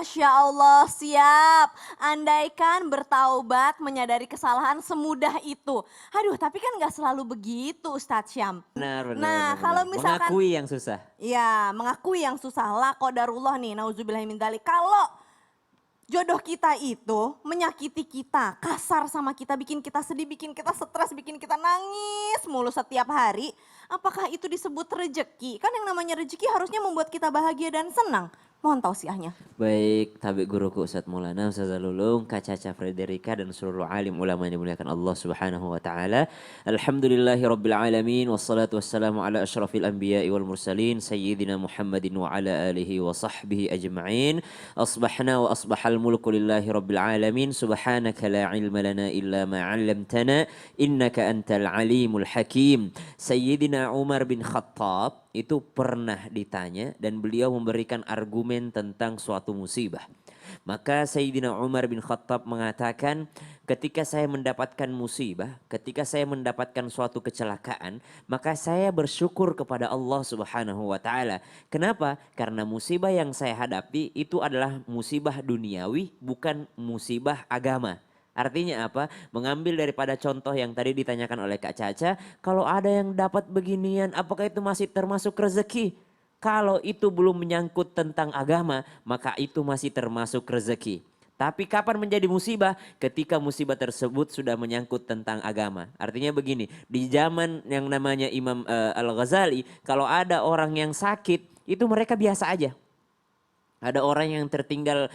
Masya Allah, siap. Andaikan bertaubat menyadari kesalahan semudah itu. Aduh, tapi kan gak selalu begitu Ustadz Syam. Benar, benar, Nah, benar, benar. kalau misalkan Mengakui yang susah. ya mengakui yang susah lah qadarullah nih, nauzubillahi min dzalik. Kalau jodoh kita itu menyakiti kita, kasar sama kita, bikin kita sedih, bikin kita stres, bikin kita nangis mulu setiap hari. Apakah itu disebut rejeki? Kan yang namanya rejeki harusnya membuat kita bahagia dan senang. Mohon tausiahnya. Baik, tabik guruku Ustadz Maulana, Ustazah Lulung, Kak Caca Frederika dan seluruh alim ulama yang dimuliakan Allah Subhanahu wa taala. Alhamdulillahi rabbil alamin wassalatu wassalamu ala asyrafil anbiya'i wal mursalin sayyidina Muhammadin wa ala alihi wa sahbihi ajma'in. Asbahna wa asbahal mulku lillahi rabbil alamin. Subhanaka la ilma lana illa ma 'allamtana innaka antal alimul hakim. Sayyidina Umar bin Khattab itu pernah ditanya dan beliau memberikan argumen tentang suatu musibah. Maka Sayyidina Umar bin Khattab mengatakan, ketika saya mendapatkan musibah, ketika saya mendapatkan suatu kecelakaan, maka saya bersyukur kepada Allah Subhanahu wa taala. Kenapa? Karena musibah yang saya hadapi itu adalah musibah duniawi, bukan musibah agama. Artinya apa? Mengambil daripada contoh yang tadi ditanyakan oleh Kak Caca, kalau ada yang dapat beginian, apakah itu masih termasuk rezeki? Kalau itu belum menyangkut tentang agama, maka itu masih termasuk rezeki. Tapi kapan menjadi musibah? Ketika musibah tersebut sudah menyangkut tentang agama. Artinya begini, di zaman yang namanya Imam Al-Ghazali, kalau ada orang yang sakit, itu mereka biasa aja. Ada orang yang tertinggal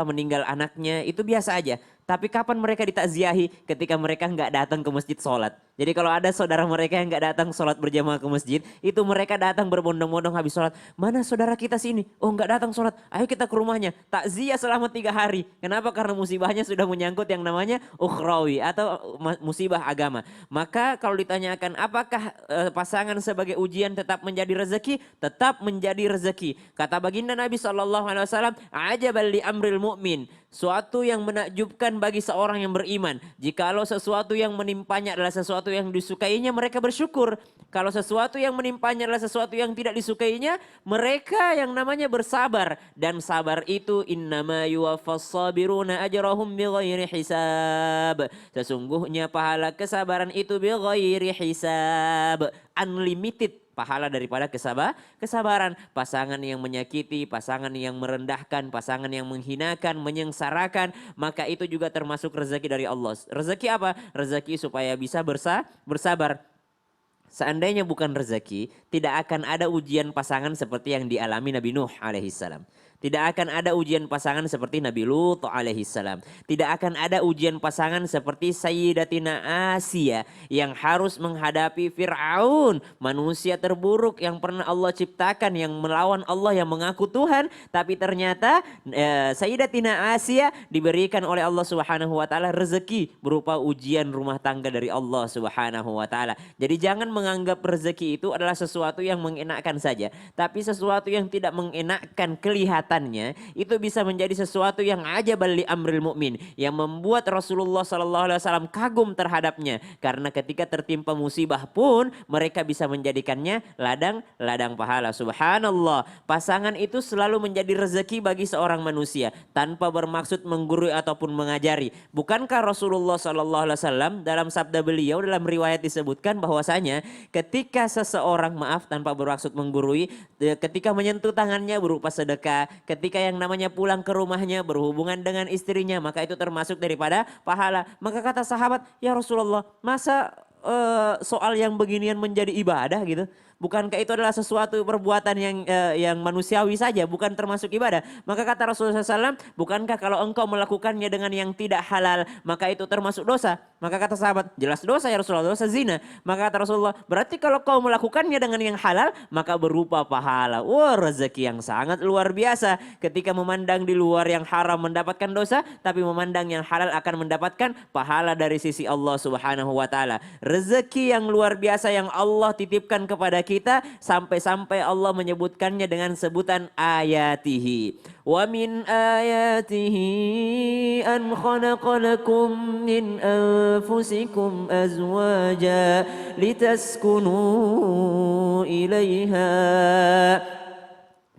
meninggal anaknya, itu biasa aja. Tapi kapan mereka ditakziahi? Ketika mereka nggak datang ke masjid sholat. Jadi kalau ada saudara mereka yang nggak datang sholat berjamaah ke masjid, itu mereka datang berbondong-bondong habis sholat. Mana saudara kita sini? Oh nggak datang sholat. Ayo kita ke rumahnya. Takziah selama 3 hari. Kenapa? Karena musibahnya sudah menyangkut yang namanya ukhrawi atau musibah agama. Maka kalau ditanyakan apakah pasangan sebagai ujian tetap menjadi rezeki? Tetap menjadi rezeki. Kata baginda Nabi SAW, ajabal li amril mu'min. Suatu yang menakjubkan bagi seorang yang beriman. Jikalau sesuatu yang menimpanya adalah sesuatu yang disukainya, mereka bersyukur. Kalau sesuatu yang menimpanya adalah sesuatu yang tidak disukainya, mereka yang namanya bersabar. Dan sabar itu innama yuwaffas sabiruna ajrahum bighairi hisab. Sesungguhnya pahala kesabaran itu bighairi hisab. Unlimited pahala daripada kesabaran. Pasangan yang menyakiti, pasangan yang merendahkan, pasangan yang menghinakan, menyengsarakan, maka itu juga termasuk rezeki dari Allah. Rezeki apa? Rezeki supaya bisa bersabar. Seandainya bukan rezeki, tidak akan ada ujian pasangan seperti yang dialami Nabi Nuh alaihissalam. Tidak akan ada ujian pasangan seperti Nabi Lut alaihissalam. Tidak akan ada ujian pasangan seperti Sayyidatina Asia yang harus menghadapi Fir'aun, manusia terburuk yang pernah Allah ciptakan, yang melawan Allah, yang mengaku Tuhan. Tapi ternyata Sayyidatina Asia diberikan oleh Allah Subhanahu wa taala rezeki berupa ujian rumah tangga dari Allah Subhanahu wa taala. Jadi jangan menganggap rezeki itu adalah sesuatu yang mengenakkan saja, tapi sesuatu yang tidak mengenakkan kelihatannya itu bisa menjadi sesuatu yang ajabal li amril mu'min, yang membuat Rasulullah SAW kagum terhadapnya, karena ketika tertimpa musibah pun mereka bisa menjadikannya ladang pahala. Subhanallah, pasangan itu selalu menjadi rezeki bagi seorang manusia tanpa bermaksud menggurui ataupun mengajari. Bukankah Rasulullah SAW dalam sabda beliau dalam riwayat disebutkan bahwasanya ketika seseorang, maaf tanpa bermaksud menggurui, ketika menyentuh tangannya berupa sedekah, ketika yang namanya pulang ke rumahnya berhubungan dengan istrinya, maka itu termasuk daripada pahala. Maka kata sahabat, ya Rasulullah, masa soal yang beginian menjadi ibadah gitu? Bukankah itu adalah sesuatu perbuatan yang manusiawi saja, bukan termasuk ibadah? Maka kata Rasulullah SAW, bukankah kalau engkau melakukannya dengan yang tidak halal, maka itu termasuk dosa? Maka kata sahabat, jelas dosa ya Rasulullah, dosa zina. Maka kata Rasulullah, berarti kalau kau melakukannya dengan yang halal, maka berupa pahala. Wah, rezeki yang sangat luar biasa. Ketika memandang di luar yang haram mendapatkan dosa, tapi memandang yang halal akan mendapatkan pahala dari sisi Allah Subhanahu wa taala. Rezeki yang luar biasa yang Allah titipkan kepada kita, sampai-sampai Allah menyebutkannya dengan sebutan ayatihi. Wa min ayatihi an khalaqalakum min anfusikum azwaja litaskunu ilaiha.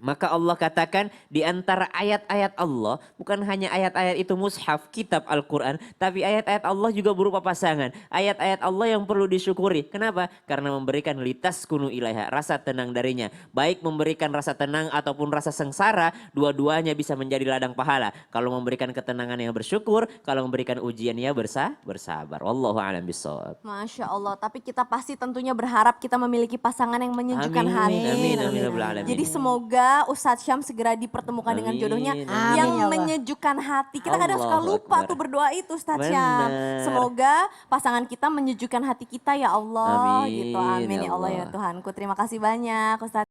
Maka Allah katakan di antara ayat-ayat Allah, bukan hanya ayat-ayat itu mushaf, kitab Al-Quran, tapi ayat-ayat Allah juga berupa pasangan. Ayat-ayat Allah yang perlu disyukuri. Kenapa? Karena memberikan litaskunu ilaiha, rasa tenang darinya. Baik memberikan rasa tenang ataupun rasa sengsara, dua-duanya bisa menjadi ladang pahala. Kalau memberikan ketenangan yang bersyukur, kalau memberikan ujian ya bersabar. Wallahu a'lam bishawab. Masya Allah, tapi kita pasti tentunya berharap kita memiliki pasangan yang menyejukkan Amin, hati. amin, amin, rabbal alamin. Jadi semoga Ustadz Syam segera dipertemukan dengan Amin, jodohnya amin. yang Amin, ya Allah. menyejukkan hati. Kita kadang suka Allahu lupa Akbar. tuh berdoa itu Ustadz Syam. Benar. Semoga pasangan kita menyejukkan hati kita ya Allah. Amin, Gitu, amin ya ya Allah ya Allah. Tuhanku. Terima kasih banyak Ustadz.